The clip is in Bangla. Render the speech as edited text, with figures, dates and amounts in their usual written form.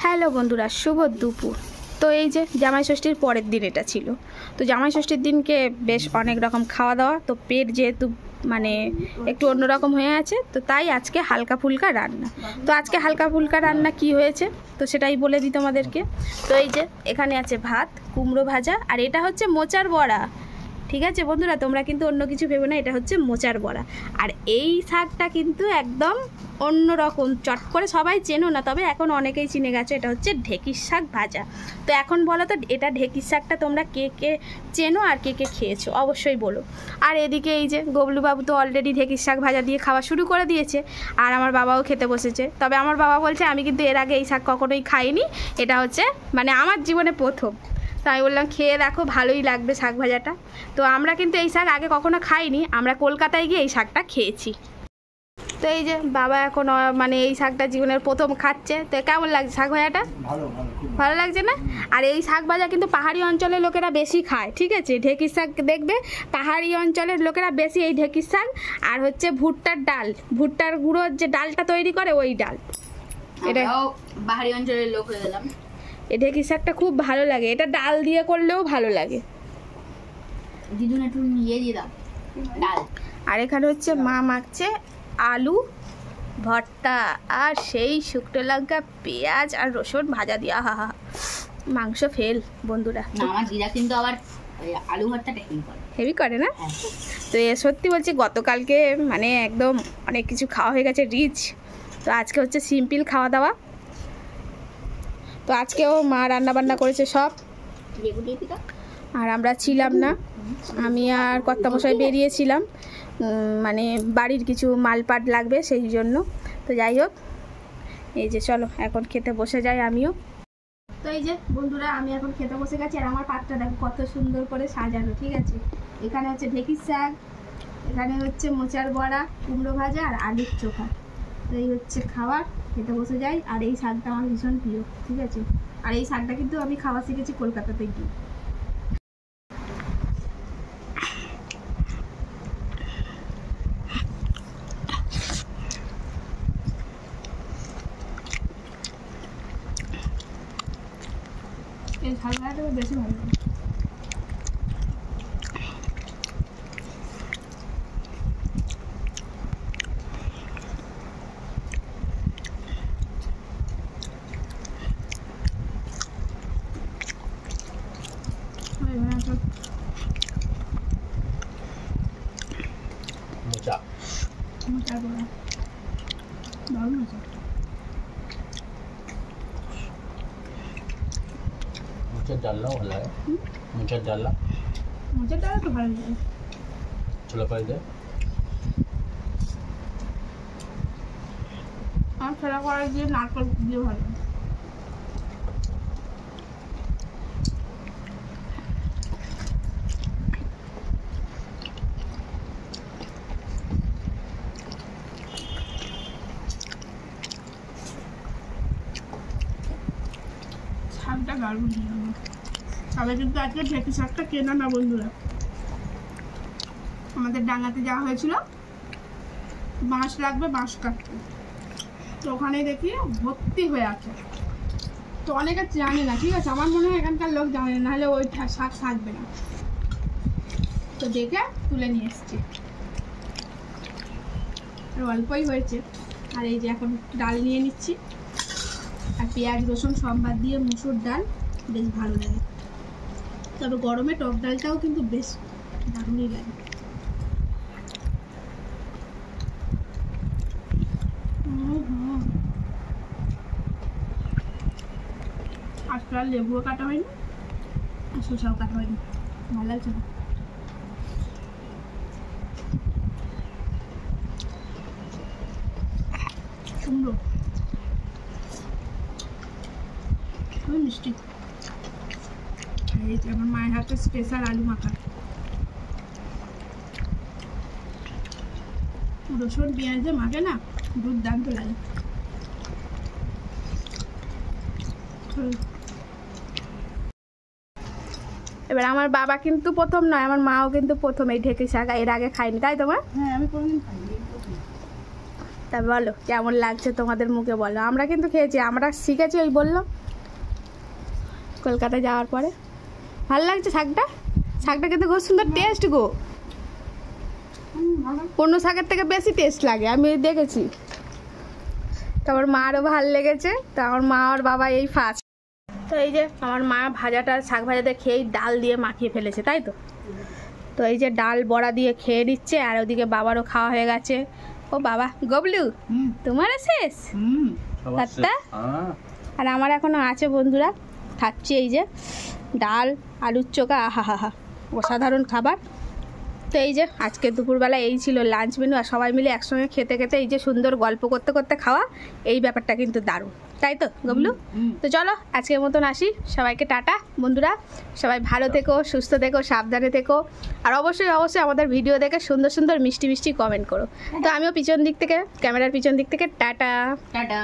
হ্যালো বন্ধুরা, শুভ দুপুর। তো এই যে জামাই ষষ্ঠীর পরের দিন এটা ছিল। তো জামাই ষষ্ঠীর দিনকে বেশ অনেক রকম খাওয়া দাওয়া, তো পেট যেহেতু মানে একটু অন্যরকম হয়ে আছে, তো তাই আজকে হালকা ফুলকা রান্না। তো আজকে হালকা ফুলকা রান্না কি হয়েছে তো সেটাই বলে দিই তোমাদেরকে। তো এই যে এখানে আছে ভাত, কুমড়ো ভাজা, আর এটা হচ্ছে মোচার বড়া। ঠিক আছে বন্ধুরা, তোমরা কিন্তু অন্য কিছু ভেবো না, এটা হচ্ছে মোচার বড়া। আর এই শাকটা কিন্তু একদম অন্য রকম, চট করে সবাই চেনো না, তবে এখন অনেকেই চিনে গেছে। এটা হচ্ছে ঢেঁকির শাক ভাজা। তো এখন বলো তো, এটা ঢেঁকির শাকটা তোমরা কে কে চেনো আর কে কে খেয়েছো অবশ্যই বলো। আর এদিকে এই যে গবলুবাবু তো অলরেডি ঢেঁকির শাক ভাজা দিয়ে খাওয়া শুরু করে দিয়েছে, আর আমার বাবাও খেতে বসেছে। তবে আমার বাবা বলছে আমি কিন্তু এর আগে এই শাক কখনোই খাইনি, এটা হচ্ছে মানে আমার জীবনে প্রথম। তো আমি বললাম খেয়ে দেখো, ভালোই লাগবে শাক ভাজাটা। তো আমরা কিন্তু এই শাক আগে কখনো খাইনি, আমরা কলকাতায় গিয়ে এই শাকটা খেয়েছি। তো এই যে বাবা এখন মানে এই শাকটা জীবনের প্রথম খাচ্ছে। তো কেমন লাগছে শাক ভাজাটা? ভালো লাগছে না? আর এই শাক ভাজা কিন্তু পাহাড়ি অঞ্চলের লোকেরা বেশি খায়, ঠিক আছে। ঢেঁকির শাক দেখবে পাহাড়ি অঞ্চলের লোকেরা বেশি এই ঢেঁকির শাক, আর হচ্ছে ভুট্টার ডাল, ভুট্টার গুঁড়োর যে ডালটা তৈরি করে ওই ডাল, এটা পাহাড়ি অঞ্চলের লোক হয়ে গেলাম। এই ঢেঁকির শাকটা খুব ভালো লাগে, এটা ডাল দিয়ে করলেও ভালো লাগে। দিদুন একটু নিয়ে দিয়ে দাও ডাল। আর এখানে হচ্ছে মা মাখছে আলু ভর্তা, আর সেই শুকনো লঙ্কা, পেঁয়াজ আর রসুন ভাজা দিয়া। হা হা, মাংস ফেল বন্ধুরা। আমার দিদা কিন্তু আবার আলু ভর্তাটা হেভি করে না? তো সত্যি বলছি, গতকালকে মানে একদম অনেক কিছু খাওয়া হয়ে গেছে, রিচ। তো আজকে হচ্ছে সিম্পল খাওয়া দাওয়া। তো আজকেও মা রান্না বান্না করেছে সব, আর আমরা ছিলাম না, আমি আর কর্তামশাই বেরিয়েছিলাম, মানে বাড়ির কিছু মালপাট লাগবে সেই জন্য। তো যাই হোক, এই যে চলো এখন খেতে বসে যাই আমিও। তো এই যে বন্ধুরা, আমি এখন খেতে বসে গেছি, আর আমার পাটটা দেখো কত সুন্দর করে সাজানো, ঠিক আছে। এখানে হচ্ছে ঢেঁকির শাক, এখানে হচ্ছে মোচার বড়া, কুমড়ো ভাজা আর আলুর চোখা। তো এই হচ্ছে খাবার, খেতে বসে যাই। আর এই শাকটা আমার ভীষণ প্রিয়, ঠিক আছে। আর এই শাকটা কিন্তু আমি খাওয়া শিখেছি কলকাতাতে গিয়ে। এই শাক ভাজাটা বেশি ভালো লাগে। মোচার বড়া দারুণ আছে। मुझे डालना वाला है, मुझे डालना, मुझे डाला तो भालो লাগে। चलो कर दे। আর খেলা করা দিয়ে নারকেল দিয়ে ভালো। শাকটা দারুণ, তবে কিন্তু আজকে ঢেঁকি শাকটা কেনা না বন্ধুরা, আমাদের ডাঙাতে যাওয়া হয়েছিল, বাঁশ লাগবে, বাঁশ কাটতে, তো ওখানে দেখি ভর্তি হয়ে আছে। তো অনেকে জানে না, ঠিক আছে, আমার মনে হয় এখানকার লোক জানে না, হলে ওই শাক থাকবে না। তো দেখে তুলে নিয়ে এসছি, আর অল্পই হয়েছে। আর এই যে এখন ডাল নিয়ে নিচ্ছি, আর পেঁয়াজ রসুন সম্বাদ দিয়ে মুসুর ডাল বেশ ভালো লাগে। তবে গরমে টক ডালটাও কিন্তু বেশ দারুণই লাগে। আজকে আর লেবুও কাটা হয়নি, আর শসাও কাটা হয়নি, ভালো লাগছে না। সুন্দর, খুবই মিষ্টি। এই যে আমার মায়ের হাতে স্পেশাল আলু মাখা, রসুন পেঁয়াজ দিয়ে মাখে না, দুর্দান্ত লাগে। এবার আমার বাবা কিন্তু প্রথম নয়, আমার মাও কিন্তু প্রথম এই ঢেঁকি শাক, এর আগে খায়নি, তাই তোমার? হ্যাঁ, আমি কোনোদিন খাইনি। তা বলো কেমন লাগছে তোমাদের মুখে বলো। আমরা কিন্তু খেয়েছি, আমরা শিখেছি ওই বললাম কলকাতায় যাওয়ার পরে। ভালো লাগছে শাকটা, শাকটা কিন্তু খুব সুন্দর টেস্ট গো, অন্য শাকের থেকে বেশি টেস্ট লাগে, আমি দেখেছি। তো আমার মারও ভালো লেগেছে, তো আমার মা আর বাবা এই ফার্স্ট। তো এই যে আমার মা ভাজাটা শাক ভাজাটা খেয়েই ডাল দিয়ে মাখিয়ে ফেলেছে, তাই তো। তো এই যে ডাল বড়া দিয়ে খেয়ে নিচ্ছে, আর ওদিকে বাবারও খাওয়া হয়ে গেছে। ও বাবা গবলু তোমারও শেষ ভাতটা? আর আমার এখনো আছে বন্ধুরা, খাচ্ছি এই যে ডাল আলুর চোখা, আহা হা হা অসাধারণ খাবার। তো এই যে আজকে দুপুরবেলা এই ছিল লাঞ্চ মেনু, আর সবাই মিলে একসঙ্গে খেতে খেতে এই যে সুন্দর গল্প করতে করতে খাওয়া, এই ব্যাপারটা কিন্তু দারুণ, তাই তো গবলু? তো চলো আজকের মতন আসি, সবাইকে টাটা বন্ধুরা, সবাই ভালো থেকো, সুস্থ থেকো, সাবধানে থেকো, আর অবশ্যই অবশ্যই আমাদের ভিডিও দেখে সুন্দর সুন্দর মিষ্টি মিষ্টি কমেন্ট করো। তো আমিও পিছন দিক থেকে, ক্যামেরার পিছন দিক থেকে টাটা টাটা।